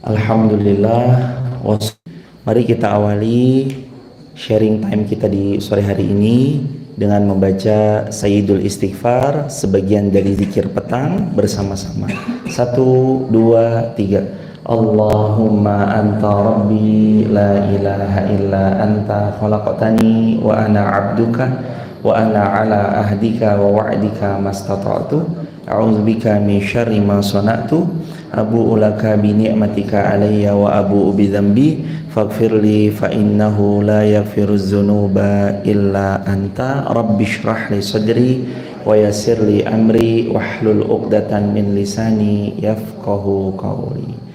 Alhamdulillah. Mari kita awali sharing time kita di sore hari ini dengan membaca Sayyidul Istighfar, sebagian dari zikir petang bersama-sama. 1, 2, 3. Allahumma anta rabbi la ilaha illa anta khalaqtani wa ana abduka wa ana ala ahdika wa wa'dika mastata'tu a'udzubika min syarri ma sana'tu abu'u laka bi ni'matika alayya wa abu'u bi dzambi faghfirli fa innahu la yaghfiruz dzunuba illa anta rabbi shrah li sadri wa yassir li amri wahlul 'uqdatan min lisani yafqahu qawli.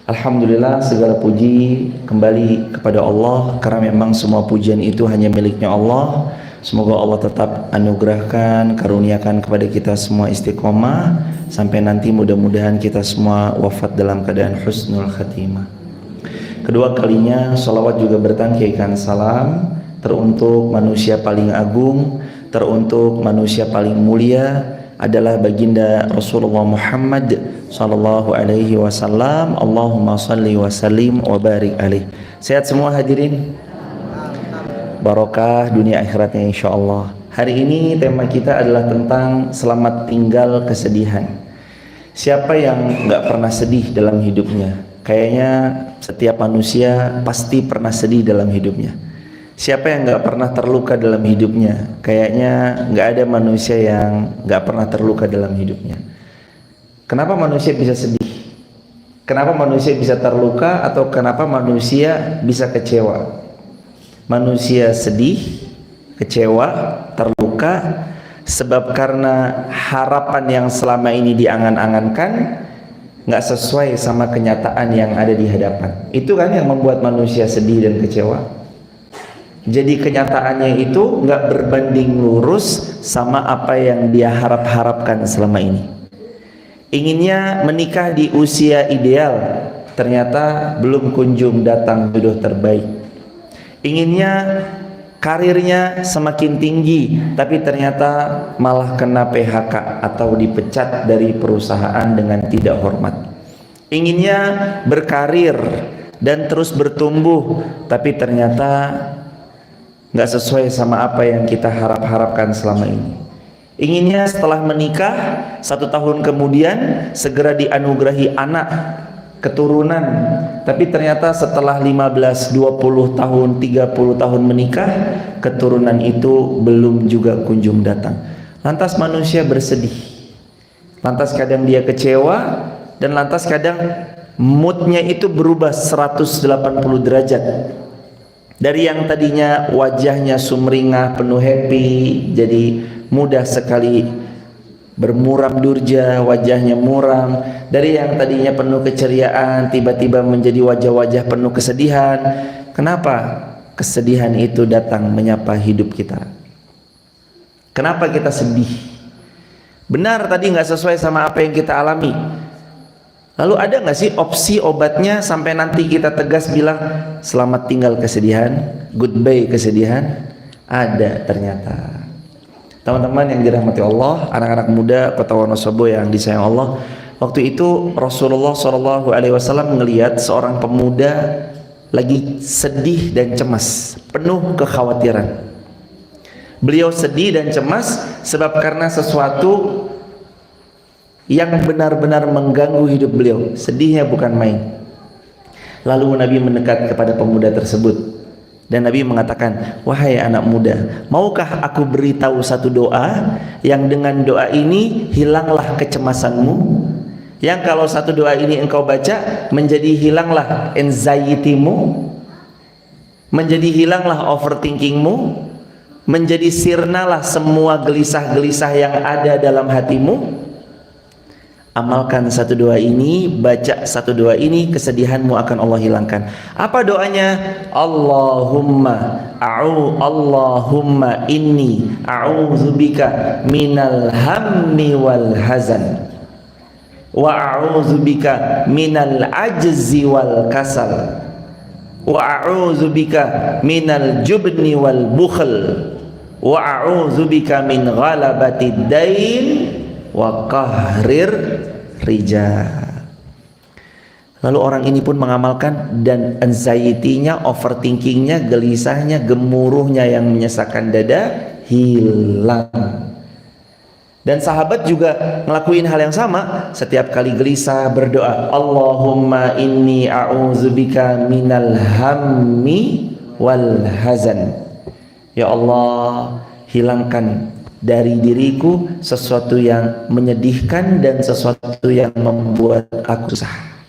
Alhamdulillah, segala puji kembali kepada Allah, karena memang semua pujian itu hanya miliknya Allah. Semoga Allah tetap anugerahkan, karuniakan kepada kita semua istiqomah sampai nanti mudah-mudahan kita semua wafat dalam keadaan husnul khatimah. Kedua kalinya salawat juga bertangkaikan salam teruntuk manusia paling agung, teruntuk manusia paling mulia adalah baginda Rasulullah Muhammad sallallahu alaihi wasallam. Allahumma salli wa sallim wa barik alaih. Sehat semua hadirin? Barokah dunia akhiratnya insyaallah. Hari ini tema kita adalah tentang selamat tinggal kesedihan. Siapa yang nggak pernah sedih dalam hidupnya? Kayaknya setiap manusia pasti pernah sedih dalam hidupnya. Siapa yang nggak pernah terluka dalam hidupnya? Kayaknya nggak ada manusia yang nggak pernah terluka dalam hidupnya. Kenapa manusia bisa sedih? Kenapa manusia bisa terluka? Atau kenapa manusia bisa kecewa? Manusia sedih, kecewa, terluka sebab karena harapan yang selama ini diangan-angankan nggak sesuai sama kenyataan yang ada di hadapan. Itu kan yang membuat manusia sedih dan kecewa. Jadi kenyataannya itu nggak berbanding lurus sama apa yang dia harapkan selama ini. Inginnya menikah di usia ideal, ternyata belum kunjung datang jodoh terbaik. Inginnya karirnya semakin tinggi, tapi ternyata malah kena PHK atau dipecat dari perusahaan dengan tidak hormat. Inginnya berkarir dan terus bertumbuh, tapi ternyata nggak sesuai sama apa yang kita harapkan selama ini. Inginnya setelah menikah 1 tahun kemudian segera dianugerahi anak, keturunan, tapi ternyata setelah 15, 20 tahun, 30 tahun menikah, keturunan itu belum juga kunjung datang. Lantas manusia bersedih, lantas kadang dia kecewa, dan lantas kadang moodnya itu berubah 180 derajat. Dari yang tadinya wajahnya sumringah, penuh happy, jadi mudah sekali bermuram durja, wajahnya muram. Dari yang tadinya penuh keceriaan, tiba-tiba menjadi wajah-wajah penuh kesedihan. Kenapa kesedihan itu datang menyapa hidup kita? Kenapa kita sedih? Benar tadi nggak sesuai sama apa yang kita alami. Lalu ada nggak sih opsi obatnya sampai nanti kita tegas bilang selamat tinggal kesedihan, goodbye kesedihan? Ada ternyata. Teman-teman yang dirahmati Allah, anak-anak muda Kota Wonosobo yang disayang Allah, waktu itu Rasulullah SAW melihat seorang pemuda lagi sedih dan cemas, penuh kekhawatiran. Beliau sedih dan cemas sebab karena sesuatu yang benar-benar mengganggu hidup beliau. Sedihnya bukan main. Lalu Nabi mendekat kepada pemuda tersebut dan Nabi mengatakan, wahai anak muda, maukah aku beritahu satu doa yang dengan doa ini hilanglah kecemasanmu, yang kalau satu doa ini engkau baca menjadi hilanglah anxiety-mu, menjadi hilanglah overthinkingmu, menjadi sirnalah semua gelisah-gelisah yang ada dalam hatimu. Amalkan satu doa ini, baca satu doa ini, kesedihanmu akan Allah hilangkan. Apa doanya? Allahumma inni a'udzubika minal hammi wal hazan wa a'udzubika minal ajzi wal kasal wa a'udzubika minal jubni wal bukhl wa a'udzubika min ghalabatid dain wa qahrir rijal. Lalu orang ini pun mengamalkan, dan anxiety-nya, overthinking-nya, gelisahnya, gemuruhnya yang menyesakkan dada hilang. Dan sahabat juga ngelakuin hal yang sama. Setiap kali gelisah berdoa, Allahumma inni a'udzubika minal hammi wal hazan. Ya Allah, hilangkan dari diriku sesuatu yang menyedihkan dan sesuatu yang membuat aku susah.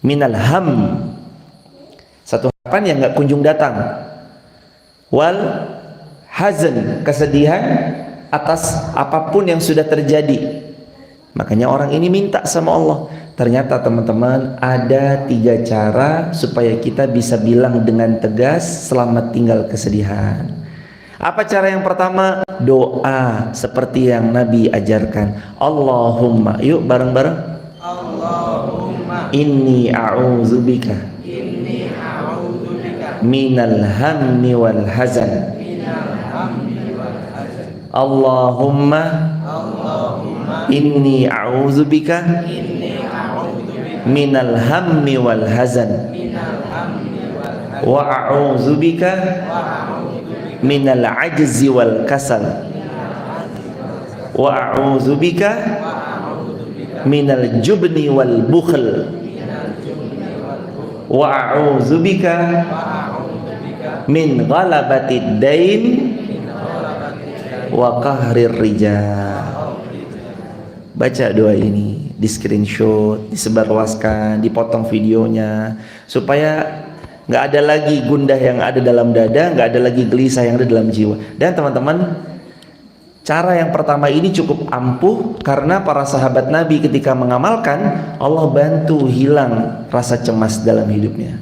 Minal ham, satu harapan yang gak kunjung datang. Wal hazan, kesedihan atas apapun yang sudah terjadi. Makanya orang ini minta sama Allah. Ternyata teman-teman, ada 3 cara supaya kita bisa bilang dengan tegas, selamat tinggal kesedihan. Apa cara yang pertama? Doa seperti yang Nabi ajarkan. Allahumma, yuk bareng-bareng. Allahumma inni a'udzubika minal hammi wal hazan. Allahumma inni a'udzubika minal hammi wal hazan wa a'udzubika minal ajzi wal kasal wa a'udzubika minal jubni wal bukhl wa a'udzubika min ghalabatid dain wa qahrir rijal. Baca doa ini, di screenshot, disebarluaskan, dipotong videonya, supaya nggak ada lagi gundah yang ada dalam dada, nggak ada lagi gelisah yang ada dalam jiwa. Dan teman-teman, cara yang pertama ini cukup ampuh, karena para sahabat Nabi ketika mengamalkan, Allah bantu hilang rasa cemas dalam hidupnya.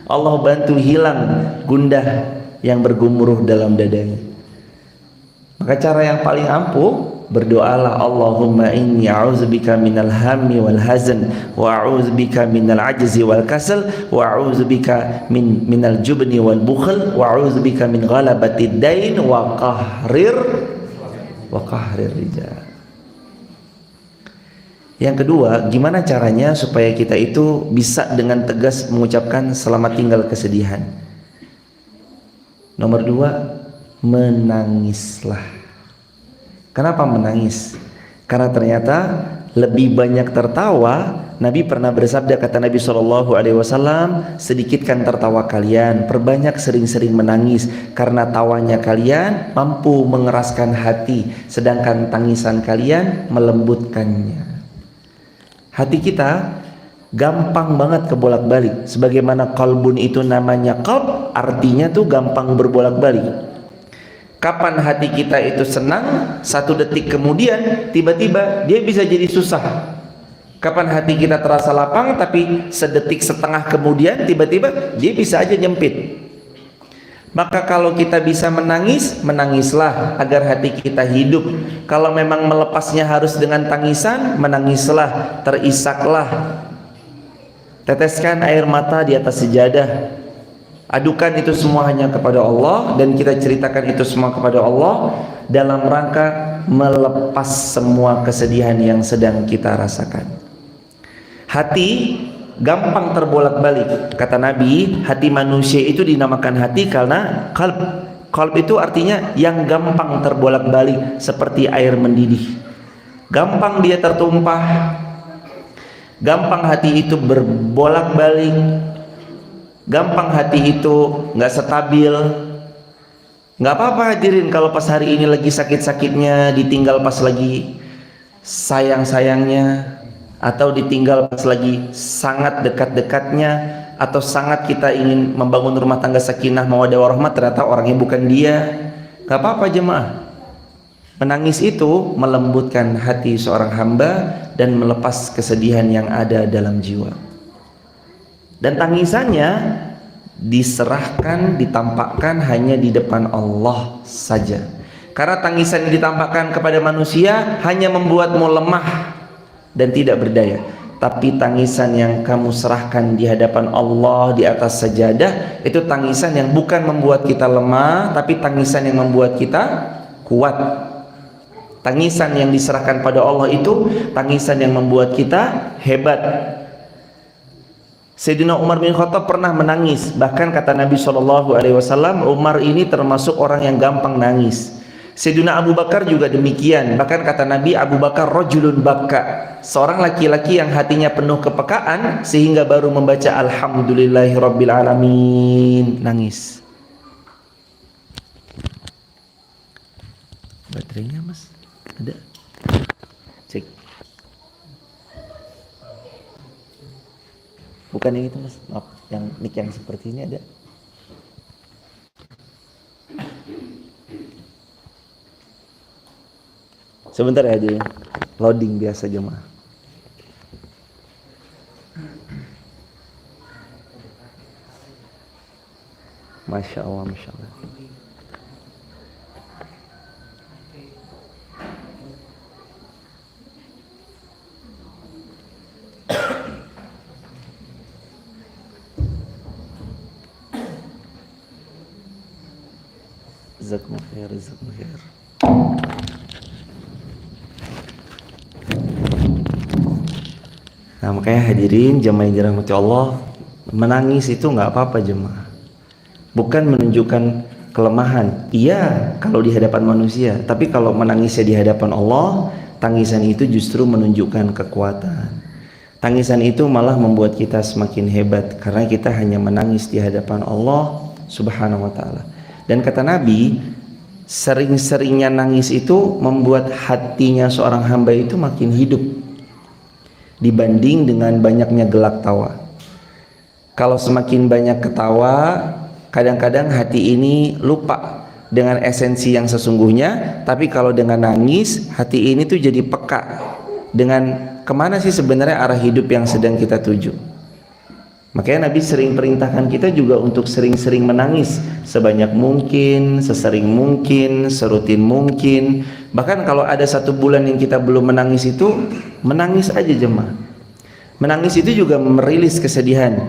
Allah bantu hilang gundah yang bergumuruh dalam dadanya. Maka cara yang paling ampuh, berdoalah, Allahumma inni a'udzubika minal hammi wal hazan wa a'udzubika minal ajzi wal kasal wa a'udzubika minal jubni wal bukhl wa a'udzubika min ghalabatid dain wa qahrir rijal. Yang kedua, gimana caranya supaya kita itu bisa dengan tegas mengucapkan selamat tinggal kesedihan? Nomor 2, menangislah. Kenapa menangis? Karena ternyata lebih banyak tertawa. Nabi pernah bersabda, kata Nabi SAW, sedikitkan tertawa kalian, perbanyak sering-sering menangis, karena tawanya kalian mampu mengeraskan hati, sedangkan tangisan kalian melembutkannya. Hati kita gampang banget kebolak-balik. Sebagaimana qalbun itu namanya qalb, artinya tuh gampang berbolak-balik. Kapan hati kita itu senang, 1 detik kemudian tiba-tiba dia bisa jadi susah. Kapan hati kita terasa lapang, tapi sedetik setengah kemudian tiba-tiba dia bisa aja nyempit. Maka kalau kita bisa menangis, menangislah agar hati kita hidup. Kalau memang melepasnya harus dengan tangisan, menangislah, terisaklah. Teteskan air mata di atas sejadah. Adukan itu semua hanya kepada Allah, dan kita ceritakan itu semua kepada Allah dalam rangka melepas semua kesedihan yang sedang kita rasakan. Hati gampang terbolak-balik. Kata Nabi, hati manusia itu dinamakan hati karena qalb. Qalb itu artinya yang gampang terbolak-balik, seperti air mendidih. Gampang dia tertumpah, gampang hati itu berbolak-balik, gampang hati itu nggak stabil. Nggak apa-apa hadirin kalau pas hari ini lagi sakit-sakitnya, ditinggal pas lagi sayang-sayangnya, atau ditinggal pas lagi sangat dekat-dekatnya, atau sangat kita ingin membangun rumah tangga sakinah mawaddah warahmah, ternyata orangnya bukan dia. Nggak apa-apa jemaah. Menangis itu melembutkan hati seorang hamba dan melepas kesedihan yang ada dalam jiwa. Dan tangisannya diserahkan, ditampakkan hanya di depan Allah saja. Karena tangisan yang ditampakkan kepada manusia hanya membuatmu lemah dan tidak berdaya. Tapi tangisan yang kamu serahkan di hadapan Allah di atas sajadah, itu tangisan yang bukan membuat kita lemah, tapi tangisan yang membuat kita kuat. Tangisan yang diserahkan pada Allah itu tangisan yang membuat kita hebat. Sayyidina Umar bin Khattab pernah menangis. Bahkan kata Nabi SAW, Umar ini termasuk orang yang gampang nangis. Sayyidina Abu Bakar juga demikian. Bahkan kata Nabi, Abu Bakar rajulun baka, seorang laki-laki yang hatinya penuh kepekaan sehingga baru membaca Alhamdulillahirabbil alamin nangis. Baterainya Mas ada? Cek. Bukan yang itu Mas, maaf, yang mic yang seperti ini ada. Sebentar ya aja, loading biasa jemaah. Masya Allah, Masya Allah. Jazakumullah khair, jazakumullah khair. Nah makanya hadirin jemaah yang dirahmati Allah, menangis itu nggak apa-apa jemaah, bukan menunjukkan kelemahan. Iya kalau di hadapan manusia, tapi kalau menangisnya di hadapan Allah, tangisan itu justru menunjukkan kekuatan. Tangisan itu malah membuat kita semakin hebat karena kita hanya menangis di hadapan Allah Subhanahu wa ta'ala. Dan kata Nabi, sering-seringnya nangis itu membuat hatinya seorang hamba itu makin hidup dibanding dengan banyaknya gelak tawa. Kalau semakin banyak ketawa, kadang-kadang hati ini lupa dengan esensi yang sesungguhnya. Tapi kalau dengan nangis, hati ini tuh jadi peka dengan kemana sih sebenarnya arah hidup yang sedang kita tuju. Makanya Nabi sering perintahkan kita juga untuk sering-sering menangis, sebanyak mungkin, sesering mungkin, serutin mungkin. Bahkan kalau ada 1 bulan yang kita belum menangis itu, menangis aja jemaah. Menangis itu juga merilis kesedihan.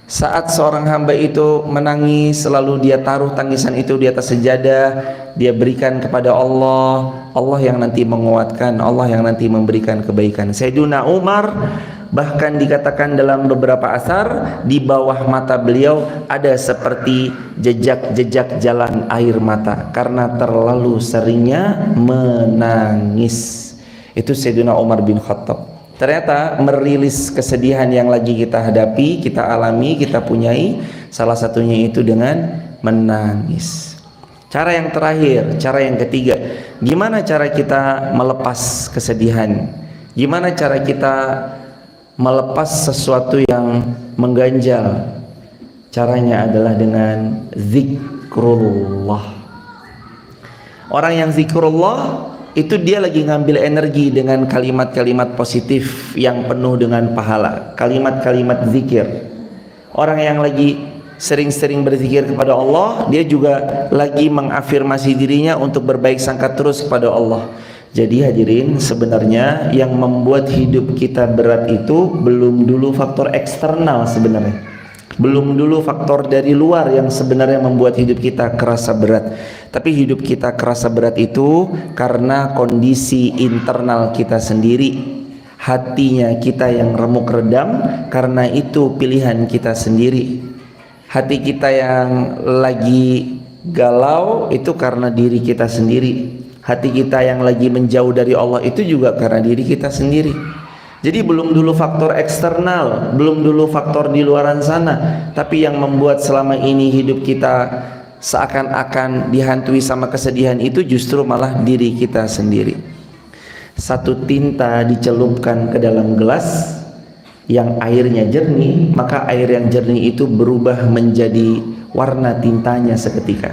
Saat seorang hamba itu menangis, selalu dia taruh tangisan itu di atas sejadah, dia berikan kepada Allah, Allah yang nanti menguatkan, Allah yang nanti memberikan kebaikan. Sayyidina Umar bahkan dikatakan dalam beberapa asar, di bawah mata beliau ada seperti jejak-jejak jalan air mata karena terlalu seringnya menangis. Itu Sayyidina Umar bin Khattab. Ternyata merilis kesedihan yang lagi kita hadapi, kita alami, kita punyai, salah satunya itu dengan menangis. Cara yang terakhir, cara yang ketiga, gimana cara kita melepas kesedihan? Gimana cara kita melepas sesuatu yang mengganjal? Caranya adalah dengan zikrullah. Orang yang zikrullah itu dia lagi ngambil energi dengan kalimat-kalimat positif yang penuh dengan pahala, kalimat-kalimat zikir. Orang yang lagi sering-sering berzikir kepada Allah, dia juga lagi mengafirmasi dirinya untuk berbaik sangka terus kepada Allah. Jadi hadirin, sebenarnya yang membuat hidup kita berat itu belum dulu faktor eksternal sebenarnya. Belum dulu faktor dari luar yang sebenarnya membuat hidup kita kerasa berat. Tapi hidup kita kerasa berat itu karena kondisi internal kita sendiri. Hatinya kita yang remuk redam, karena itu pilihan kita sendiri. Hati kita yang lagi galau itu karena diri kita sendiri. Hati kita yang lagi menjauh dari Allah itu juga karena diri kita sendiri. Jadi belum dulu faktor eksternal, belum dulu faktor di luaran sana, tapi yang membuat selama ini hidup kita seakan-akan dihantui sama kesedihan itu justru malah diri kita sendiri. Satu tinta dicelupkan ke dalam gelas yang airnya jernih, maka air yang jernih itu berubah menjadi warna tintanya seketika.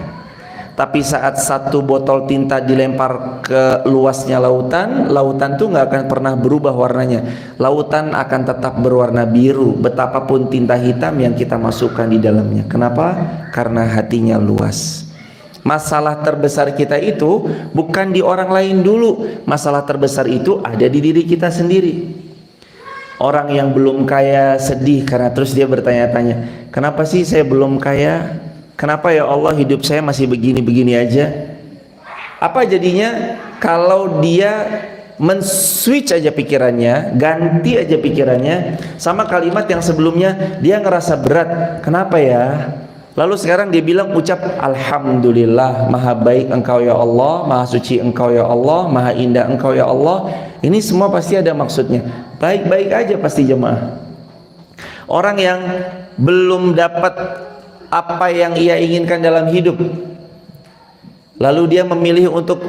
Tapi saat satu botol tinta dilempar ke luasnya lautan, lautan tuh nggak akan pernah berubah warnanya. Lautan akan tetap berwarna biru, betapapun tinta hitam yang kita masukkan di dalamnya. Kenapa? Karena hatinya luas. Masalah terbesar kita itu bukan di orang lain dulu. Masalah terbesar itu ada di diri kita sendiri. Orang yang belum kaya sedih karena terus dia bertanya-tanya, kenapa sih saya belum kaya? Kenapa ya Allah hidup saya masih begini-begini aja? Apa jadinya kalau dia men-switch aja pikirannya, ganti aja pikirannya sama kalimat yang sebelumnya dia ngerasa berat. Kenapa ya? Lalu sekarang dia bilang, ucap Alhamdulillah, maha baik engkau ya Allah, maha suci engkau ya Allah, maha indah engkau ya Allah. Ini semua pasti ada maksudnya. Baik-baik aja pasti jemaah. Orang yang belum dapat apa yang ia inginkan dalam hidup, lalu dia memilih untuk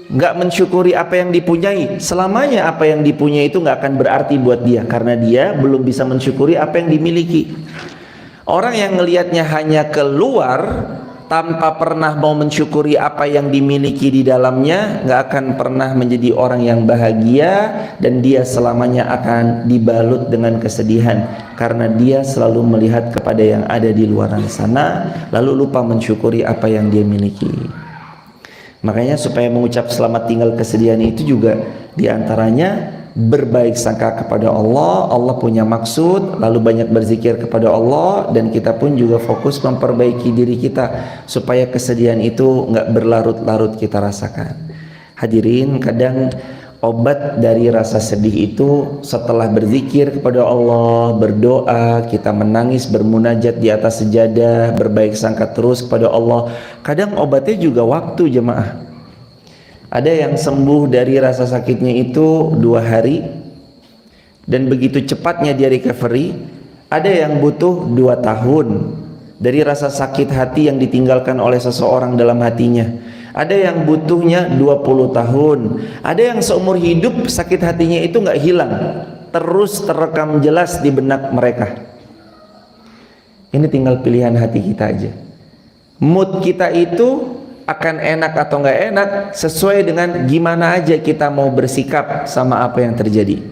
nggak mensyukuri apa yang dipunyai, selamanya apa yang dipunyai itu nggak akan berarti buat dia, karena dia belum bisa mensyukuri apa yang dimiliki. Orang yang ngelihatnya hanya keluar tanpa pernah mau mensyukuri apa yang dimiliki di dalamnya, nggak akan pernah menjadi orang yang bahagia, dan dia selamanya akan dibalut dengan kesedihan karena dia selalu melihat kepada yang ada di luar sana, lalu lupa mensyukuri apa yang dia miliki. Makanya supaya mengucap selamat tinggal kesedihan itu juga diantaranya berbaik sangka kepada Allah. Allah punya maksud, lalu banyak berzikir kepada Allah, dan kita pun juga fokus memperbaiki diri kita supaya kesedihan itu nggak berlarut-larut kita rasakan. Hadirin, kadang obat dari rasa sedih itu setelah berzikir kepada Allah, berdoa, kita menangis, bermunajat di atas sejadah, berbaik sangka terus kepada Allah. Kadang obatnya juga waktu jemaah. Ada yang sembuh dari rasa sakitnya itu 2 hari, dan begitu cepatnya dia recovery. Ada yang butuh 2 tahun dari rasa sakit hati yang ditinggalkan oleh seseorang dalam hatinya. Ada yang butuhnya 20 tahun. Ada yang seumur hidup sakit hatinya itu nggak hilang, terus terekam jelas di benak mereka. Ini tinggal pilihan hati kita aja. Mood kita itu akan enak atau nggak enak sesuai dengan gimana aja kita mau bersikap sama apa yang terjadi.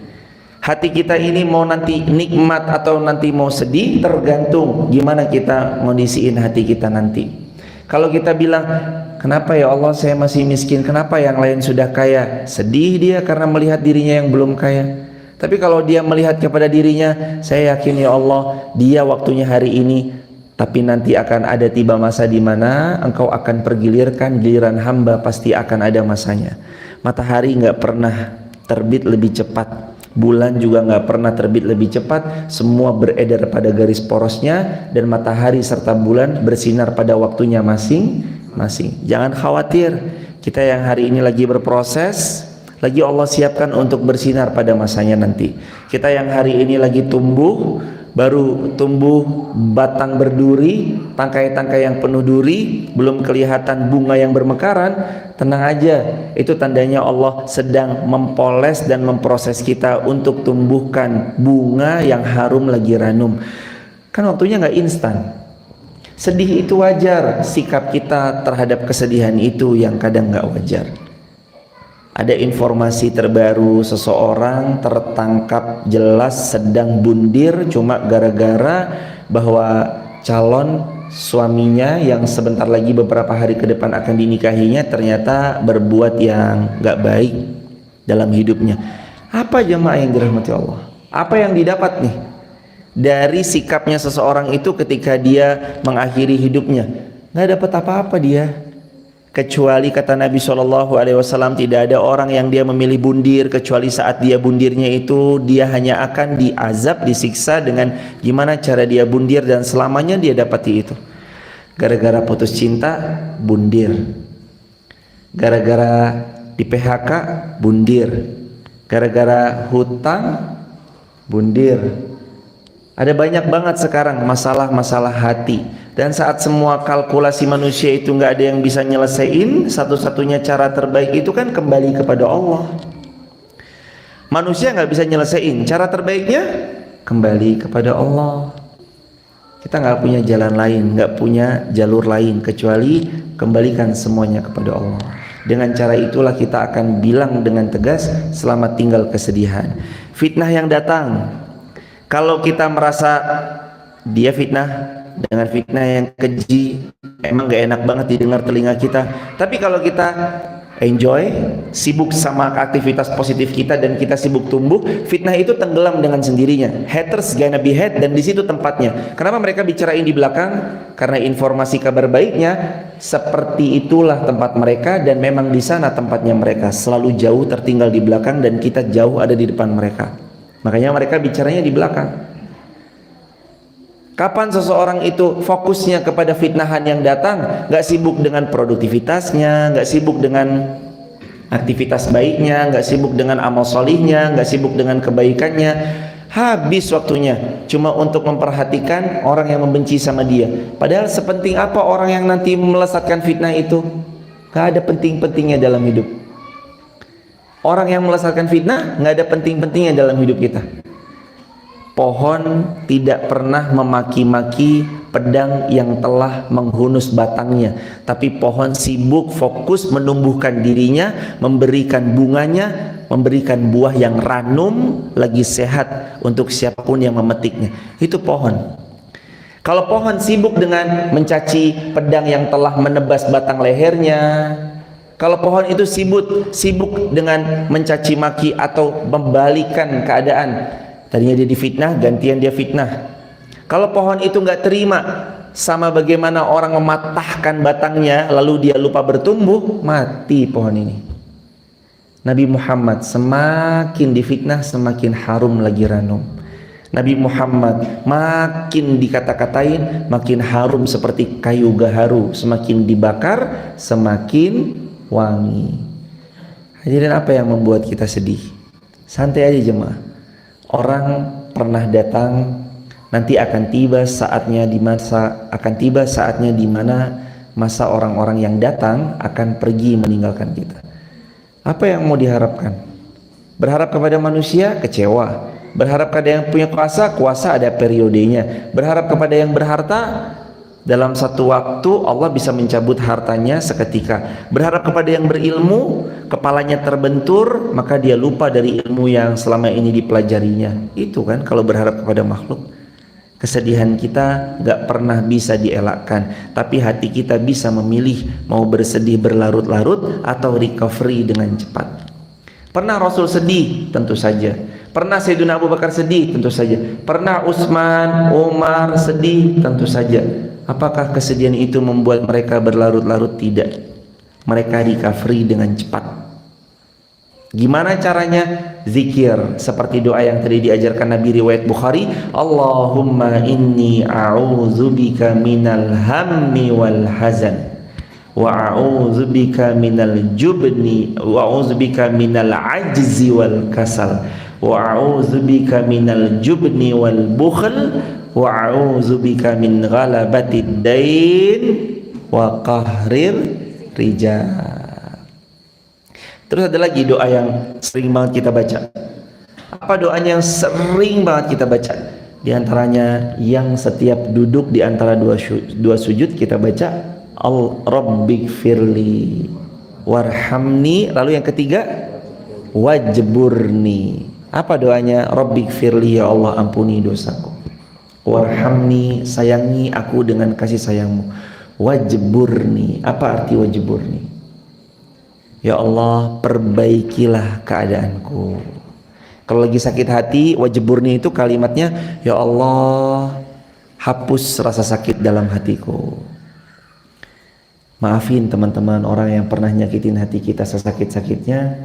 Hati kita ini mau nanti nikmat atau nanti mau sedih, tergantung gimana kita ngondisiin hati kita nanti. Kalau kita bilang, kenapa ya Allah saya masih miskin, kenapa yang lain sudah kaya, sedih dia karena melihat dirinya yang belum kaya. Tapi kalau dia melihat kepada dirinya, saya yakin ya Allah dia waktunya hari ini, tapi nanti akan ada tiba masa di mana engkau akan pergilirkan giliran hamba, pasti akan ada masanya. Matahari nggak pernah terbit lebih cepat, bulan juga nggak pernah terbit lebih cepat. Semua beredar pada garis porosnya, dan matahari serta bulan bersinar pada waktunya masing-masing. Jangan khawatir, kita yang hari ini lagi berproses, lagi Allah siapkan untuk bersinar pada masanya nanti. Kita yang hari ini lagi tumbuh, baru tumbuh batang berduri, tangkai-tangkai yang penuh duri, belum kelihatan bunga yang bermekaran, tenang aja, itu tandanya Allah sedang mempoles dan memproses kita untuk tumbuhkan bunga yang harum lagi ranum. Kan waktunya nggak instan. Sedih itu wajar, sikap kita terhadap kesedihan itu yang kadang nggak wajar. Ada informasi terbaru, seseorang tertangkap jelas sedang bundir cuma gara-gara bahwa calon suaminya yang sebentar lagi beberapa hari ke depan akan dinikahinya ternyata berbuat yang gak baik dalam hidupnya. Apa jemaah yang dirahmati Allah? Apa yang didapat nih dari sikapnya seseorang itu ketika dia mengakhiri hidupnya? Gak dapat apa-apa dia. Kecuali kata Nabi SAW, tidak ada orang yang dia memilih bundir kecuali saat dia bundirnya itu dia hanya akan diazab, disiksa dengan gimana cara dia bundir, dan selamanya dia dapati itu. Gara-gara putus cinta, bundir. Gara-gara di PHK, bundir. Gara-gara hutang, bundir. Ada banyak banget sekarang masalah-masalah hati. Dan saat semua kalkulasi manusia itu nggak ada yang bisa nyelesain, satu-satunya cara terbaik itu kan kembali kepada Allah. Manusia nggak bisa nyelesain, cara terbaiknya kembali kepada Allah. Kita nggak punya jalan lain, nggak punya jalur lain kecuali kembalikan semuanya kepada Allah. Dengan cara itulah kita akan bilang dengan tegas, selamat tinggal kesedihan. Fitnah yang datang, kalau kita merasa dia fitnah dengan fitnah yang keji, emang gak enak banget didengar telinga kita. Tapi kalau kita enjoy, sibuk sama aktivitas positif kita dan kita sibuk tumbuh, fitnah itu tenggelam dengan sendirinya. Haters gonna be hate, dan di situ tempatnya. Kenapa mereka bicarain di belakang? Karena informasi kabar baiknya seperti itulah tempat mereka, dan memang di sana tempatnya mereka. Selalu jauh tertinggal di belakang dan kita jauh ada di depan mereka. Makanya mereka bicaranya di belakang. Kapan seseorang itu fokusnya kepada fitnahan yang datang, gak sibuk dengan produktivitasnya, gak sibuk dengan aktivitas baiknya, gak sibuk dengan amal solihnya, gak sibuk dengan kebaikannya, habis waktunya cuma untuk memperhatikan orang yang membenci sama dia. Padahal sepenting apa orang yang nanti melesatkan fitnah itu? Gak ada penting-pentingnya dalam hidup. Orang yang melesatkan fitnah gak ada penting-pentingnya dalam hidup kita. Pohon tidak pernah memaki-maki pedang yang telah menghunus batangnya, tapi pohon sibuk fokus menumbuhkan dirinya, memberikan bunganya, memberikan buah yang ranum lagi sehat untuk siapapun yang memetiknya. Itu pohon. Kalau pohon sibuk dengan mencaci pedang yang telah menebas batang lehernya, kalau pohon itu sibuk dengan mencaci maki atau membalikan keadaan, tadinya dia difitnah, gantian dia fitnah. Kalau pohon itu nggak terima sama bagaimana orang mematahkan batangnya lalu dia lupa bertumbuh, mati pohon ini. Nabi Muhammad semakin difitnah semakin harum lagi ranum. Nabi Muhammad makin dikata-katain makin harum seperti kayu gaharu, semakin dibakar semakin wangi. Hadirin, apa yang membuat kita sedih? Santai aja jemaah. Orang pernah datang, nanti akan tiba saatnya di mana masa orang-orang yang datang akan pergi meninggalkan kita. Apa yang mau diharapkan? Berharap kepada manusia, kecewa. Berharap kepada yang punya kuasa ada periodenya. Berharap kepada yang berharta, dalam satu waktu Allah bisa mencabut hartanya seketika. Berharap kepada yang berilmu, kepalanya terbentur, maka dia lupa dari ilmu yang selama ini dipelajarinya. Itu kan kalau berharap kepada makhluk. Kesedihan kita gak pernah bisa dielakkan, tapi hati kita bisa memilih mau bersedih berlarut-larut atau recovery dengan cepat. Pernah Rasul sedih? Tentu saja. Pernah Sayyidina Abu Bakar sedih? Tentu saja. Pernah Utsman, Umar sedih? Tentu saja. Apakah kesedihan itu membuat mereka berlarut-larut? Tidak. Mereka recovery dengan cepat. Gimana caranya? Zikir, seperti doa yang tadi diajarkan Nabi riwayat Bukhari. Allahumma inni a'udzubika minal hammi wal hazan, wa a'udzubika minal jubni, wa a'udzubika minal ajzi wal kasal, wa a'udzubika minal jubni wal bukhl, wa a'udzubika min ghalabatid dain wa qahrir rijal. Terus ada lagi doa yang sering banget kita baca. Apa doanya yang sering banget kita baca? Di antaranya yang setiap duduk di antara dua sujud kita baca Rabbighfirli warhamni. Lalu yang ketiga wajburni. Apa doanya? Rabbighfirli, ya Allah ampuni dosaku. Warhamni, sayangi aku dengan kasih sayangmu. Wajburni. Apa arti wajburni? Ya Allah, perbaikilah keadaanku. Kalau lagi sakit hati, wajburni itu kalimatnya, ya Allah, hapus rasa sakit dalam hatiku. Maafin teman-teman orang yang pernah nyakitin hati kita sesakit-sakitnya.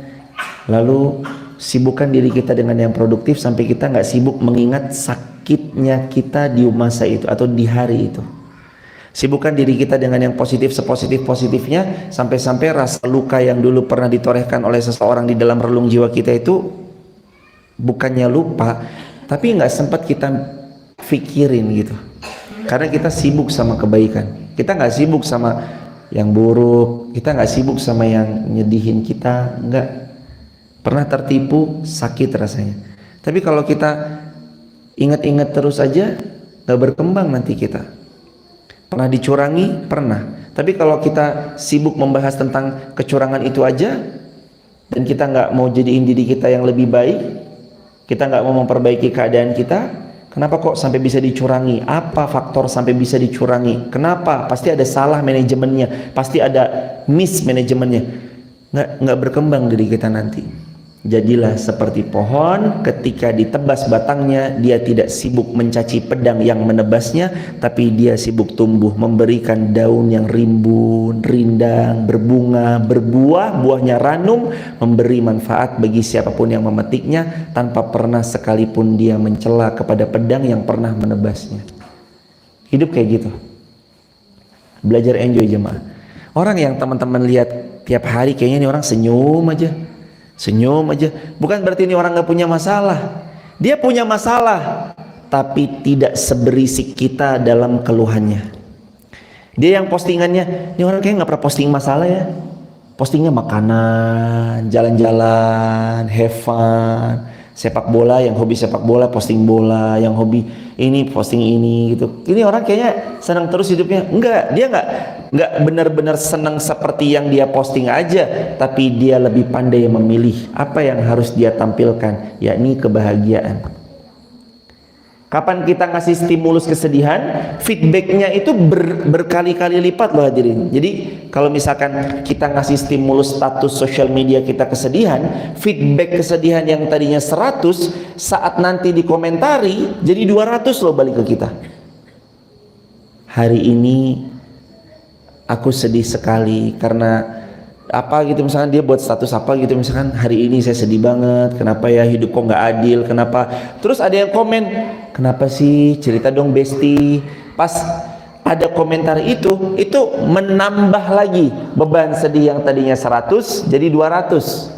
Lalu sibukkan diri kita dengan yang produktif sampai kita nggak sibuk mengingat sakitnya kita di masa itu atau di hari itu. Sibukkan diri kita dengan yang positif sepositif-positifnya, sampai-sampai rasa luka yang dulu pernah ditorehkan oleh seseorang di dalam relung jiwa kita itu bukannya lupa, tapi nggak sempat kita pikirin gitu. Karena kita sibuk sama kebaikan, kita nggak sibuk sama yang buruk, kita nggak sibuk sama yang nyedihin kita, nggak. Pernah tertipu, sakit rasanya. Tapi kalau kita ingat-ingat terus aja, nggak berkembang nanti kita. Pernah dicurangi? Pernah. Tapi kalau kita sibuk membahas tentang kecurangan itu aja, dan kita nggak mau jadiin diri kita yang lebih baik, kita nggak mau memperbaiki keadaan kita, kenapa kok sampai bisa dicurangi? Apa faktor sampai bisa dicurangi? Kenapa? Pasti ada salah manajemennya, pasti ada mismanajemennya. nggak berkembang diri kita nanti. Jadilah seperti pohon, ketika ditebas batangnya, dia tidak sibuk mencaci pedang yang menebasnya, tapi dia sibuk tumbuh, memberikan daun yang rimbun, rindang, berbunga, berbuah, buahnya ranum, memberi manfaat bagi siapapun yang memetiknya, tanpa pernah sekalipun dia mencela kepada pedang yang pernah menebasnya. Hidup kayak gitu. Belajar enjoy jemaah. Orang yang teman-teman lihat tiap hari kayaknya ini orang senyum aja, bukan berarti ini orang gak punya masalah. Dia punya masalah, tapi tidak seberisik kita dalam keluhannya. Dia yang postingannya, ini orang kayak gak pernah posting masalah ya, postingnya makanan, jalan-jalan, have fun, sepak bola, yang hobi sepak bola posting bola, yang hobi ini posting ini gitu. Ini orang kayaknya senang terus hidupnya. Enggak, dia enggak benar-benar senang seperti yang dia posting aja, tapi dia lebih pandai memilih apa yang harus dia tampilkan, yakni kebahagiaan. Kapan kita ngasih stimulus kesedihan, feedbacknya itu berkali-kali lipat loh hadirin. Jadi kalau misalkan kita ngasih stimulus status sosial media kita kesedihan, feedback kesedihan yang tadinya 100, saat nanti dikomentari jadi 200 loh balik ke kita. Hari ini aku sedih sekali karena apa gitu, misalkan dia buat status apa gitu, misalkan hari ini saya sedih banget, kenapa ya hidup kok nggak adil, kenapa. Terus ada yang komen, kenapa sih, cerita dong besti. Pas ada komentar itu menambah lagi beban sedih yang tadinya 100 jadi 200.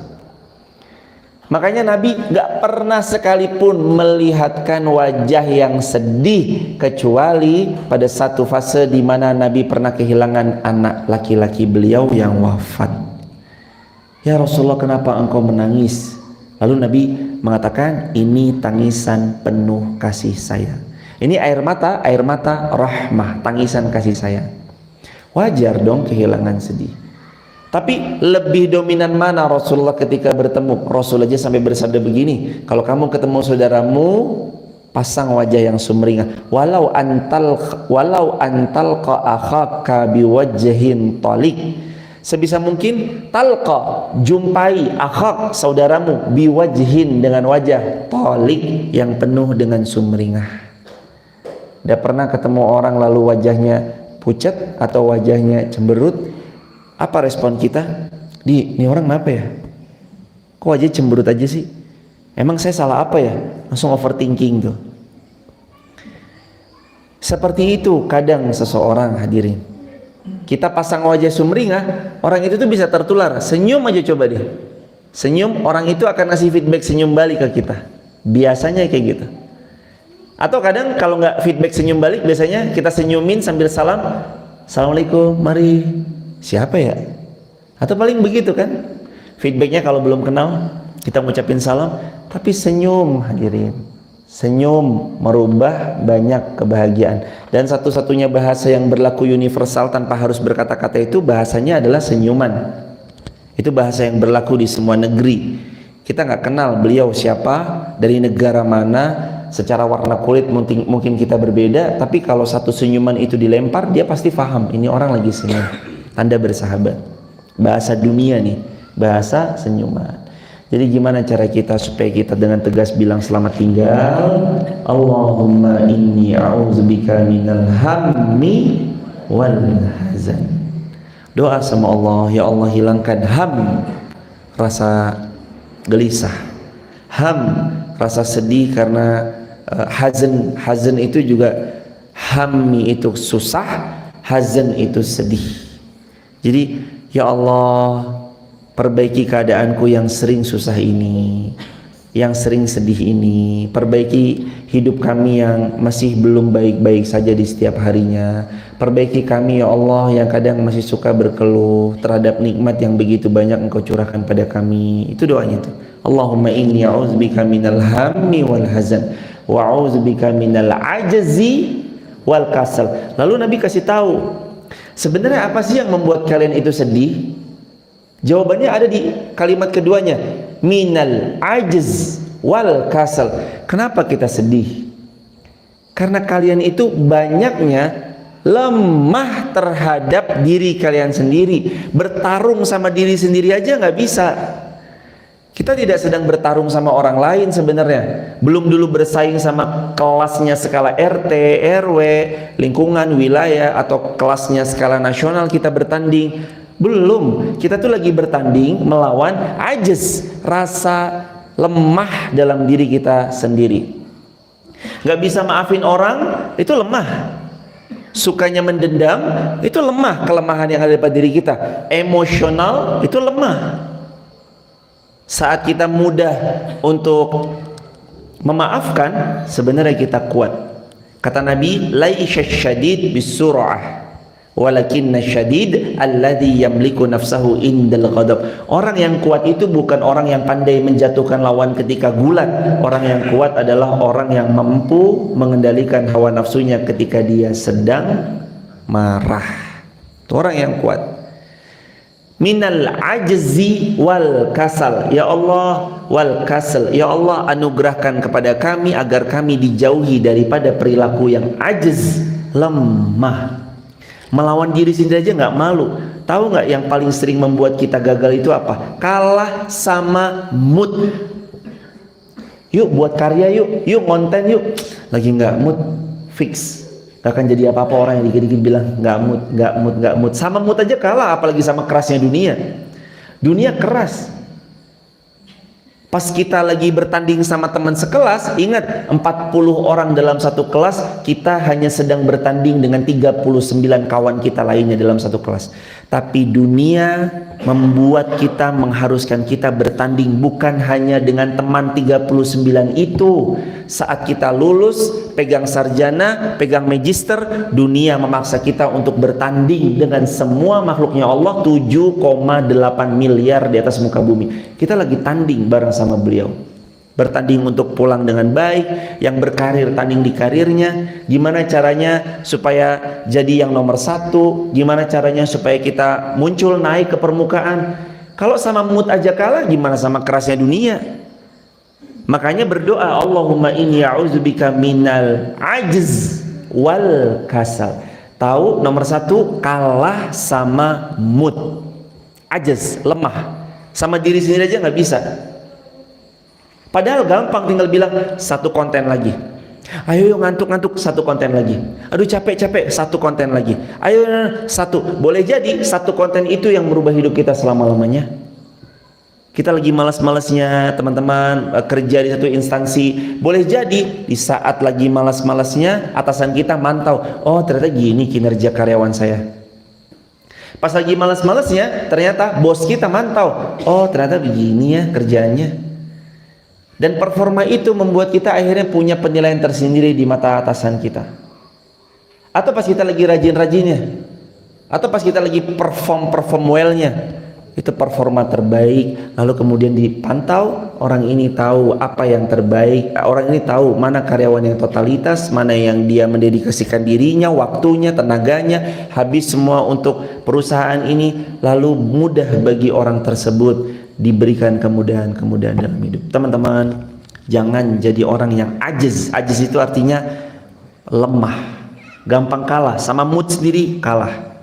Makanya Nabi gak pernah sekalipun melihatkan wajah yang sedih, kecuali pada satu fase di mana Nabi pernah kehilangan anak laki-laki beliau yang wafat. Ya Rasulullah, kenapa engkau menangis? Lalu Nabi mengatakan, ini tangisan penuh kasih sayang. Ini air mata rahmah, tangisan kasih sayang. Wajar dong kehilangan sedih. Tapi lebih dominan mana Rasulullah ketika bertemu? Rasul aja sampai bersabda begini, kalau kamu ketemu saudaramu, pasang wajah yang sumringah. Walau antal ka akhaka biwajhin talik. Sebisa mungkin talqa, jumpai akhak, saudaramu, biwajhin, dengan wajah talik, yang penuh dengan sumringah. Udah pernah ketemu orang lalu wajahnya pucat atau wajahnya cemberut? Apa respon kita? Ini orang kenapa ya? Kok wajah cemberut aja sih? Emang saya salah apa ya? Langsung overthinking tuh. Seperti itu kadang seseorang hadirin. Kita pasang wajah sumringah, orang itu tuh bisa tertular. Senyum aja coba deh. Senyum, orang itu akan ngasih feedback senyum balik ke kita. Biasanya kayak gitu. Atau kadang kalau nggak feedback senyum balik, biasanya kita senyumin sambil salam. Assalamualaikum, mari. Siapa ya? Atau paling begitu kan? Feedbacknya kalau belum kenal, kita ngucapin salam, tapi senyum hadirin. Senyum merubah banyak kebahagiaan. Dan satu-satunya bahasa yang berlaku universal tanpa harus berkata-kata itu bahasanya adalah senyuman. Itu bahasa yang berlaku di semua negeri. Kita nggak kenal beliau siapa, dari negara mana, secara warna kulit mungkin kita berbeda, tapi kalau satu senyuman itu dilempar, dia pasti paham ini orang lagi senyum. Tanda bersahabat. Bahasa dunia nih, bahasa senyuman. Jadi gimana cara kita supaya kita dengan tegas bilang selamat tinggal? Allahumma inni a'udzubika minal hammi wal hazan. Doa sama Allah, ya Allah hilangkan ham, rasa gelisah, ham, rasa sedih karena hazan itu juga, hammi itu susah, hazan itu sedih. Jadi ya Allah, perbaiki keadaanku yang sering susah ini, yang sering sedih ini. Perbaiki hidup kami yang masih belum baik-baik saja di setiap harinya. Perbaiki kami ya Allah yang kadang masih suka berkeluh terhadap nikmat yang begitu banyak Engkau curahkan pada kami. Itu doanya tuh. Allahumma inni a'udzubika minal hammi wal hazan wa a'udzubika minal ajzi wal kasal. Lalu Nabi kasih tahu, sebenarnya apa sih yang membuat kalian itu sedih? Jawabannya ada di kalimat keduanya, minal ajz wal kasal. Kenapa kita sedih? Karena kalian itu banyaknya lemah terhadap diri kalian sendiri. Bertarung sama diri sendiri aja nggak bisa. Kita tidak sedang bertarung sama orang lain sebenarnya. Belum dulu bersaing sama kelasnya skala RT, RW, lingkungan, wilayah, atau kelasnya skala nasional kita bertanding. Belum. Kita tuh lagi bertanding melawan ajiz, rasa lemah dalam diri kita sendiri. Gak bisa maafin orang, itu lemah. Sukanya mendendam, itu lemah, kelemahan yang ada pada diri kita. Emosional, itu lemah. Saat kita mudah untuk memaafkan, sebenarnya kita kuat. Kata Nabi, laisya syadid bisur'ah, walakinna syadid alladhi yamliku nafsahu indal ghadab. Orang yang kuat itu bukan orang yang pandai menjatuhkan lawan ketika gulat. Orang yang kuat adalah orang yang mampu mengendalikan hawa nafsunya ketika dia sedang marah. Itu orang yang kuat. Minal ajzi wal kasal, ya Allah, wal kasal, ya Allah, anugerahkan kepada kami agar kami dijauhi daripada perilaku yang ajiz, lemah. Melawan diri sendiri aja nggak malu. Tahu nggak yang paling sering membuat kita gagal itu apa? Kalah sama mood. Yuk buat karya yuk konten yuk. Lagi nggak mood, fix. Gak akan jadi apa-apa. Orang yang dikit-dikit bilang nggak mood. Sama mood aja kalah, apalagi sama kerasnya dunia. Dunia keras. Pas kita lagi bertanding sama teman sekelas, ingat 40 orang dalam satu kelas, kita hanya sedang bertanding dengan 39 kawan kita lainnya dalam satu kelas. Tapi dunia membuat kita, mengharuskan kita bertanding bukan hanya dengan teman 39 itu. Saat kita lulus, pegang sarjana, pegang magister, dunia memaksa kita untuk bertanding dengan semua makhluknya Allah, 7,8 miliar di atas muka bumi. Kita lagi tanding bareng sama beliau. Bertanding untuk pulang dengan baik. Yang berkarir tanding di karirnya. Gimana caranya supaya jadi yang nomor satu, gimana caranya supaya kita muncul naik ke permukaan. Kalau sama mood aja kalah, gimana sama kerasnya dunia? Makanya berdoa, Allahumma inni a'udzubika minal ajz wal kasal. Tahu nomor satu, kalah sama mood, ajz, lemah. Sama diri sendiri aja nggak bisa. Padahal gampang, tinggal bilang satu konten lagi. Ayo ngantuk-ngantuk, satu konten lagi. Aduh capek-capek, satu konten lagi. Ayo satu. Boleh jadi satu konten itu yang merubah hidup kita selama-lamanya. Kita lagi malas-malasnya teman-teman kerja di satu instansi. Boleh jadi di saat lagi malas-malasnya atasan kita mantau, oh ternyata gini kinerja karyawan saya. Pas lagi malas-malasnya ternyata bos kita mantau, oh ternyata begini ya kerjaannya. Dan performa itu membuat kita akhirnya punya penilaian tersendiri di mata atasan kita. Atau pas kita lagi rajin-rajinnya, atau pas kita lagi perform well-nya, itu performa terbaik. Lalu kemudian dipantau, orang ini tahu apa yang terbaik, orang ini tahu mana karyawan yang totalitas, mana yang dia mendedikasikan dirinya, waktunya, tenaganya, habis semua untuk perusahaan ini. Lalu mudah bagi orang tersebut diberikan kemudahan-kemudahan dalam hidup. Teman-teman, jangan jadi orang yang ajiz. Ajiz itu artinya lemah, gampang kalah, sama mood sendiri kalah,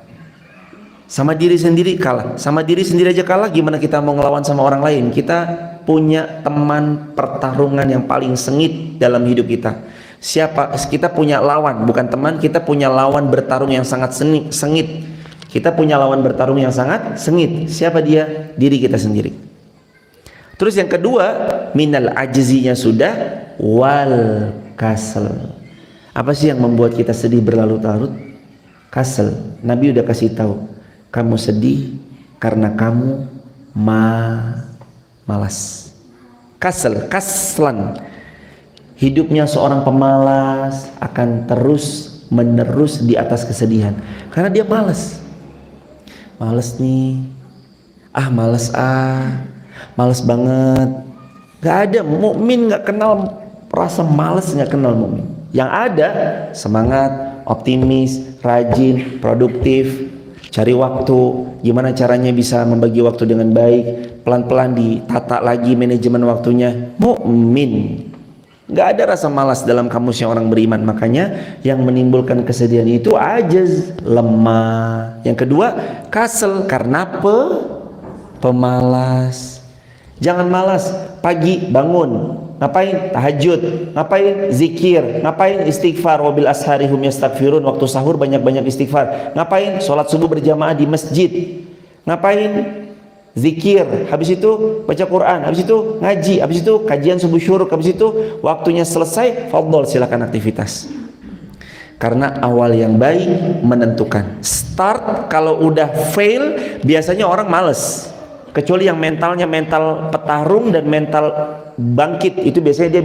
sama diri sendiri kalah. Sama diri sendiri aja kalah, gimana kita mau ngelawan sama orang lain? Kita punya teman pertarungan yang paling sengit dalam hidup kita. Siapa? Kita punya lawan, bukan teman, kita punya lawan bertarung yang sangat sengit. Kita punya lawan bertarung yang sangat sengit. Siapa dia? Diri kita sendiri. Terus yang kedua, minal ajzinya sudah, wal kasal. Apa sih yang membuat kita sedih berlarut-larut? Kasal. Nabi udah kasih tahu, kamu sedih karena kamu malas. Kasal, kaslan. Hidupnya seorang pemalas akan terus menerus di atas kesedihan karena dia malas. Males nih, males banget. Gak ada mukmin gak kenal rasa males, gak kenal mukmin. Yang ada semangat, optimis, rajin, produktif, cari waktu. Gimana caranya bisa membagi waktu dengan baik, pelan-pelan ditata lagi manajemen waktunya. Mukmin. Nggak ada rasa malas dalam kamusnya orang beriman. Makanya yang menimbulkan kesedihan itu ajaz, lemah. Yang kedua, kasal, karena pemalas. Jangan malas, pagi bangun, ngapain? Tahajud, ngapain? Zikir, ngapain? Istighfar. Wabil asharihum yastaghfirun. Waktu sahur banyak-banyak istighfar. Ngapain? Sholat subuh berjamaah di masjid. Ngapain? Zikir. Habis itu baca Quran. Habis itu ngaji. Habis itu kajian subuh syuruk. Habis itu waktunya selesai, fadhol, silakan aktivitas. Karena awal yang baik menentukan. Start kalau udah fail, biasanya orang males. Kecuali yang mentalnya mental petarung dan mental bangkit, itu biasanya dia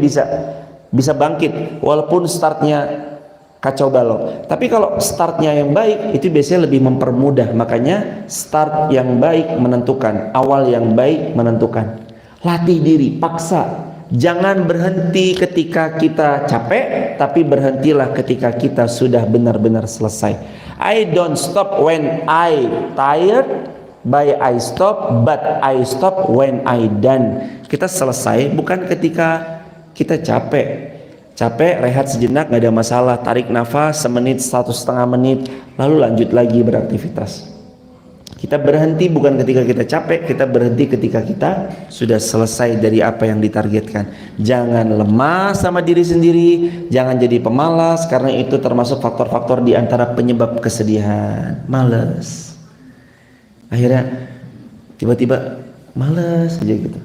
bisa bangkit walaupun startnya kacau balau. Tapi kalau startnya yang baik, itu biasanya lebih mempermudah. Makanya start yang baik menentukan, awal yang baik menentukan. Latih diri, paksa. Jangan berhenti ketika kita capek, tapi berhentilah ketika kita sudah benar-benar selesai. I don't stop when I tired, by I stop, but I stop when I done. Kita selesai bukan ketika kita capek. Capek, rehat sejenak, nggak ada masalah. Tarik nafas semenit, 1,5 menit, lalu lanjut lagi beraktivitas. Kita berhenti bukan ketika kita capek, kita berhenti ketika kita sudah selesai dari apa yang ditargetkan. Jangan lemah sama diri sendiri, jangan jadi pemalas, karena itu termasuk faktor-faktor di antara penyebab kesedihan. Males. Akhirnya tiba-tiba males aja gitu.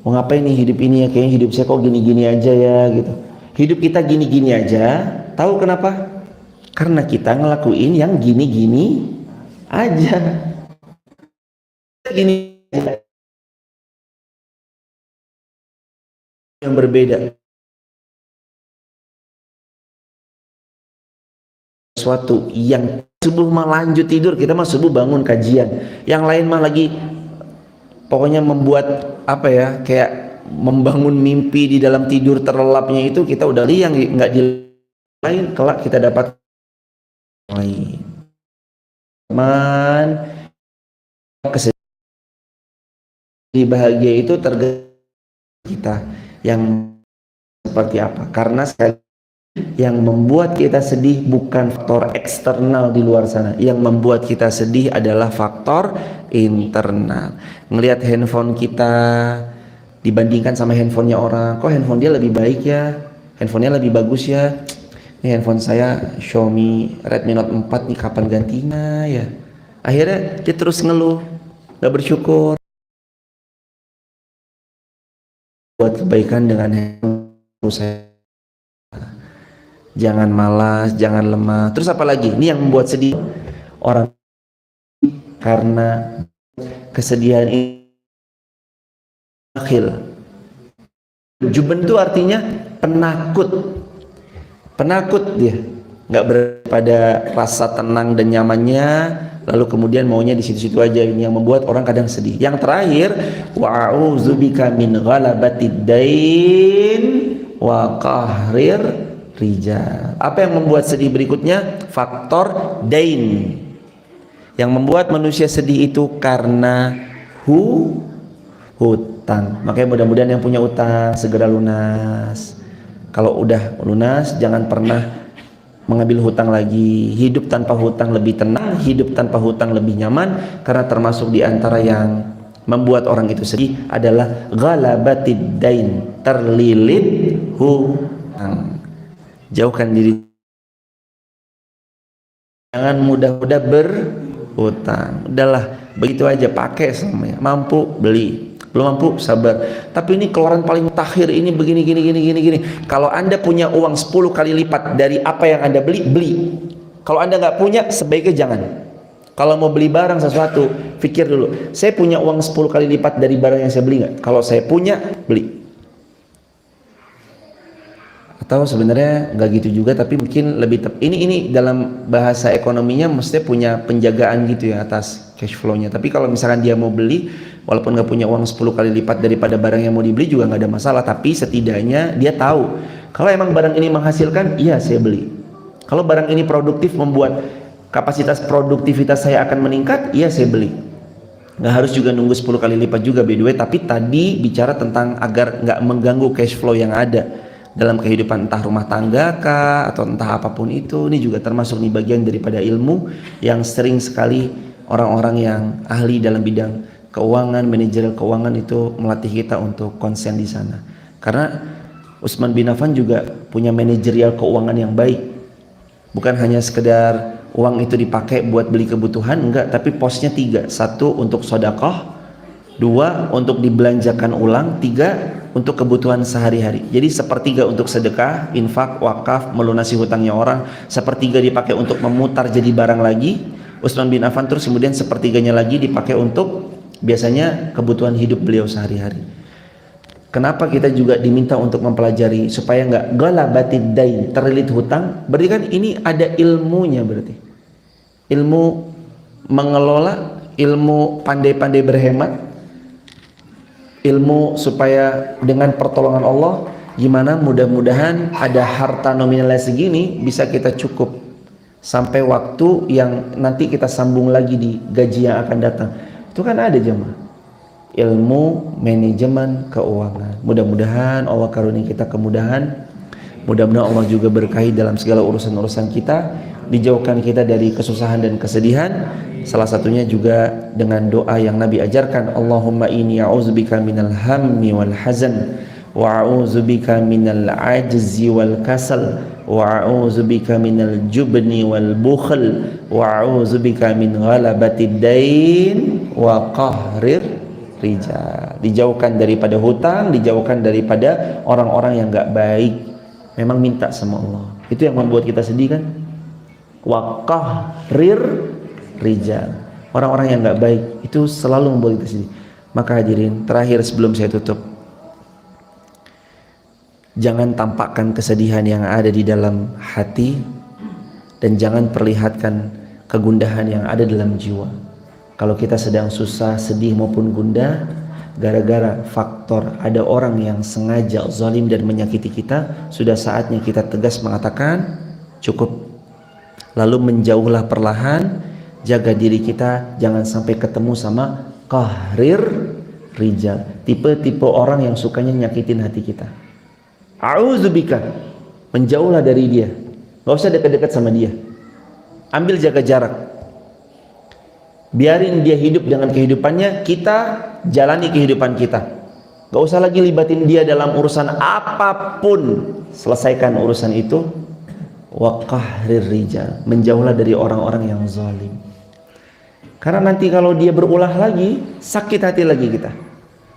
Mau ngapain nih hidup ini ya, kayaknya hidup saya kok gini-gini aja ya gitu. Hidup kita gini-gini aja. Tahu kenapa? Karena kita ngelakuin yang gini-gini aja. Gini aja. Yang berbeda. Sesuatu yang subuh mah lanjut tidur, kita mah subuh bangun kajian. Yang lain mah lagi pokoknya membuat apa ya, kayak membangun mimpi di dalam tidur terlelapnya, itu kita udah liang, nggak di lain, kelak kita dapat lain. Teman, kesedihan bahagia itu tergantung kita yang seperti apa. Karena sekali yang membuat kita sedih bukan faktor eksternal di luar sana. Yang membuat kita sedih adalah faktor internal. Ngelihat handphone kita dibandingkan sama handphonenya orang, kok handphone dia lebih baik ya, handphonenya lebih bagus ya, ini handphone saya Xiaomi Redmi Note 4 nih, kapan gantinya ya. Akhirnya dia terus ngeluh, gak bersyukur. Buat kebaikan dengan handphone saya. Jangan malas, jangan lemah. Terus apa lagi? Ini yang membuat sedih orang, karena kesedihan ini akhil. Juben itu artinya penakut. Penakut dia, nggak pada rasa tenang dan nyamannya, lalu kemudian maunya di situ-situ aja. Ini yang membuat orang kadang sedih. Yang terakhir, wa'udzubika min ghalabatid dain wa qahrir rijal. Apa yang membuat sedih berikutnya? Faktor dain. Yang membuat manusia sedih itu karena hutang. Makanya mudah-mudahan yang punya utang segera lunas. Kalau udah lunas, jangan pernah mengambil hutang lagi. Hidup tanpa hutang lebih tenang, hidup tanpa hutang lebih nyaman. Karena termasuk di antara yang membuat orang itu sedih adalah ghalabatid dain, terlilit hutang. Jauhkan diri, jangan mudah-mudah berhutang. Udahlah, begitu aja, pakai semuanya. Mampu beli, belum mampu sabar. Tapi ini keluaran paling takhir ini begini gini. Kalau Anda punya uang 10 kali lipat dari apa yang Anda beli, beli. Kalau Anda nggak punya, sebaiknya jangan. Kalau mau beli barang sesuatu, pikir dulu, saya punya uang 10 kali lipat dari barang yang saya beli nggak? Kalau saya punya, beli. Atau sebenarnya nggak gitu juga, tapi mungkin lebih ini dalam bahasa ekonominya mestinya punya penjagaan gitu ya atas cash flow-nya. Tapi kalau misalkan dia mau beli, walaupun nggak punya uang 10 kali lipat daripada barang yang mau dibeli juga nggak ada masalah. Tapi setidaknya dia tahu kalau emang barang ini menghasilkan, iya saya beli. Kalau barang ini produktif, membuat kapasitas produktivitas saya akan meningkat, iya saya beli. Nggak harus juga nunggu 10 kali lipat juga by the way. Tapi tadi bicara tentang agar nggak mengganggu cash flow yang ada dalam kehidupan entah rumah tangga kah atau entah apapun itu. Ini juga termasuk nih bagian daripada ilmu yang sering sekali orang-orang yang ahli dalam bidang keuangan, manajer keuangan itu melatih kita untuk konsen di sana. Karena Utsman bin Affan juga punya manajerial keuangan yang baik. Bukan hanya sekedar uang itu dipakai buat beli kebutuhan, enggak, tapi posnya 3. 1 untuk sedekah, 2 untuk dibelanjakan ulang, 3 untuk kebutuhan sehari-hari. Jadi 1/3 untuk sedekah, infak, wakaf, melunasi hutangnya orang, 1/3 dipakai untuk memutar jadi barang lagi. Utsman bin Affan terus kemudian 1/3-nya lagi dipakai untuk biasanya kebutuhan hidup beliau sehari-hari. Kenapa kita juga diminta untuk mempelajari supaya nggak galabatid dain, terlilit hutang? Berarti kan ini ada ilmunya, berarti ilmu mengelola, ilmu pandai-pandai berhemat, ilmu supaya dengan pertolongan Allah gimana mudah-mudahan ada harta nominalnya segini bisa kita cukup sampai waktu yang nanti kita sambung lagi di gaji yang akan datang. Itu kan ada jemaah ilmu manajemen keuangan. Mudah-mudahan Allah karunia kita kemudahan, mudah-mudahan Allah juga berkahi dalam segala urusan-urusan kita, dijauhkan kita dari kesusahan dan kesedihan. Salah satunya juga dengan doa yang Nabi ajarkan, Allahumma inni a'udzubika minal hammi wal hazan wa a'udzubika minal ajzi wal kasal wa a'udzubika minal jubni wal bukhl wa a'udzubika min ghalabatid dain wa qahrir rijal. Dijauhkan daripada hutang, dijauhkan daripada orang-orang yang enggak baik. Memang minta sama Allah. Itu yang membuat kita sedih kan? Wa qahrir rijal. Orang-orang yang enggak baik itu selalu membuat kita sedih. Maka hadirin, terakhir sebelum saya tutup, jangan tampakkan kesedihan yang ada di dalam hati dan jangan perlihatkan kegundahan yang ada dalam jiwa. Kalau kita sedang susah, sedih maupun gundah gara-gara faktor ada orang yang sengaja zalim dan menyakiti kita, sudah saatnya kita tegas mengatakan cukup. Lalu menjauhlah perlahan, jaga diri kita jangan sampai ketemu sama qahrir rijal, tipe-tipe orang yang sukanya nyakitin hati kita. A'udzubika, menjauhlah dari dia, gak usah dekat-dekat sama dia, ambil jaga jarak, biarin dia hidup dengan kehidupannya, kita jalani kehidupan kita. Gak usah lagi libatin dia dalam urusan apapun, selesaikan urusan itu. Wa qahrir rijal, menjauhlah dari orang-orang yang zalim. Karena nanti kalau dia berulah lagi, sakit hati lagi kita.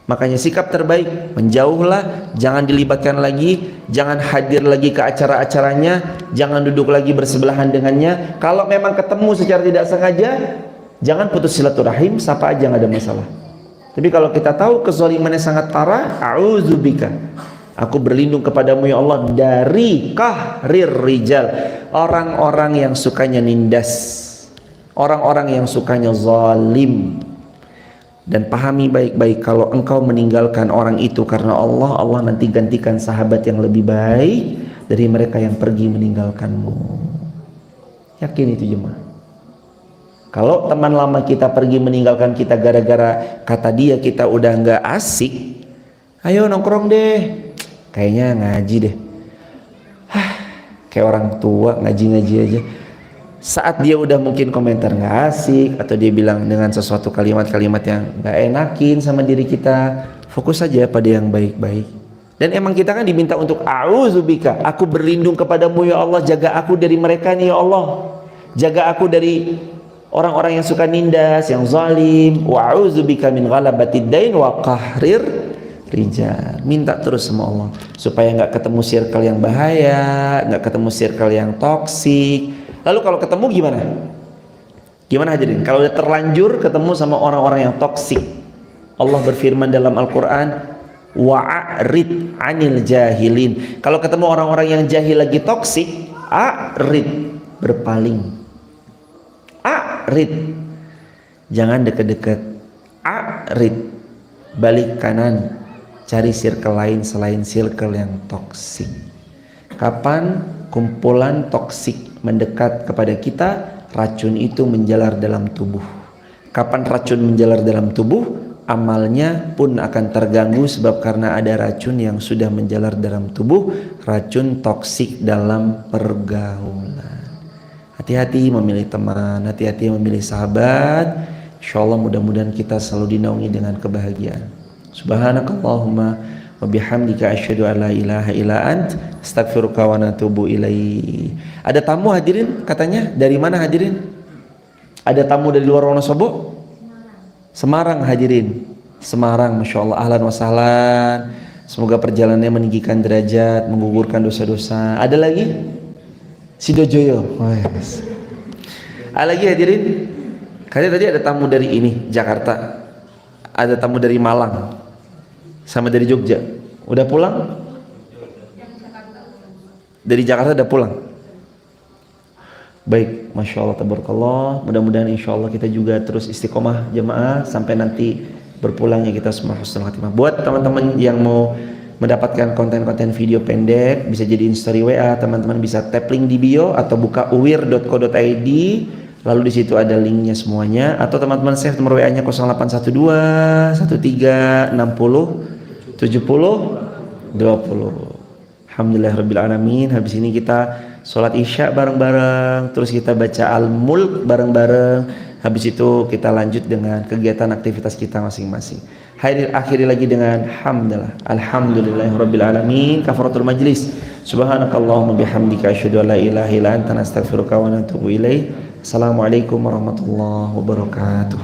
Makanya sikap terbaik, menjauhlah, jangan dilibatkan lagi, jangan hadir lagi ke acara-acaranya, jangan duduk lagi bersebelahan dengannya. Kalau memang ketemu secara tidak sengaja, jangan putus silaturahim, sapa aja, nggak ada masalah. Tapi kalau kita tahu kezalimannya sangat parah, a'udzubika, aku berlindung kepadamu ya Allah dari qahrir rijal, orang-orang yang sukanya nindas, orang-orang yang sukanya zalim. Dan pahami baik-baik, kalau engkau meninggalkan orang itu karena Allah, Allah nanti gantikan sahabat yang lebih baik dari mereka yang pergi meninggalkanmu. Yakin itu jemaah. Kalau teman lama kita pergi meninggalkan kita gara-gara kata dia kita udah nggak asik, ayo nongkrong deh, kayaknya ngaji deh, kayak orang tua ngaji-ngaji aja. Saat dia udah mungkin komentar nggak asik atau dia bilang dengan sesuatu kalimat-kalimat yang nggak enakin sama diri kita, fokus saja pada yang baik-baik. Dan emang kita kan diminta untuk a'udzubika, aku berlindung kepadamu ya Allah, jaga aku dari mereka nih ya Allah, jaga aku dari orang-orang yang suka nindas, yang zalim. Wa a'udzubika min ghalabatid dain wa qahrir rijal. Minta terus sama Allah supaya nggak ketemu circle yang bahaya, nggak ketemu circle yang toksik. Lalu kalau ketemu gimana? Gimana hadirin? Kalau udah terlanjur ketemu sama orang-orang yang toksik, Allah berfirman dalam Al-Quran, wa'arid anil jahilin. Kalau ketemu orang-orang yang jahil lagi toksik, a'rid, berpaling. A'rid, jangan deket-deket. A'rid, balik kanan, cari circle lain selain circle yang toksik. Kapan kumpulan toksik mendekat kepada kita, racun itu menjalar dalam tubuh. Kapan racun menjalar dalam tubuh? amalnya pun akan terganggu sebab karena ada racun yang sudah menjalar dalam tubuh, racun toksik dalam pergaulan. Hati-hati memilih teman, hati-hati memilih sahabat. Insyaallah mudah-mudahan kita selalu dinaungi dengan kebahagiaan. Subhanakallahumma wa bihamdika asyhadu an la ilaha illa ant astaghfiruka wa atubu ilaik. Ada tamu hadirin katanya, dari mana hadirin? Ada tamu dari luar Wonosobo? Semarang hadirin. Semarang, Masya Allah, ahlan wa sahlan. Semoga perjalanannya meninggikan derajat, menggugurkan dosa-dosa. Ada lagi? Sidojoyo. Yes. Ada lagi hadirin? Katanya tadi ada tamu dari ini, Jakarta. Ada tamu dari Malang. Sama dari Jogja. Udah pulang? Dari Jakarta udah pulang? Baik, Masya Allah, tabarakallah. Mudah-mudahan insya Allah kita juga terus istiqomah jamaah sampai nanti berpulangnya kita semua husnul khatimah. Buat teman-teman yang mau mendapatkan konten-konten video pendek, bisa jadiin story WA, teman-teman bisa tap link di bio atau buka uwir.co.id, lalu di situ ada linknya semuanya, atau teman-teman save nomor WA-nya 0812 13 60 70 20. Alhamdulillahirabbil alamin. Habis ini kita sholat isya bareng-bareng, terus kita baca Al-Mulk bareng-bareng. Habis itu kita lanjut dengan kegiatan aktivitas kita masing-masing. Akhiri lagi dengan hamdalah. Alhamdulillahirabbil alamin. Kafaratul majlis. Subhanakallahumma bihamdika asyhadu an la ilaha illa anta astaghfiruka wa atubu ilaik. Assalamualaikum warahmatullahi wabarakatuh.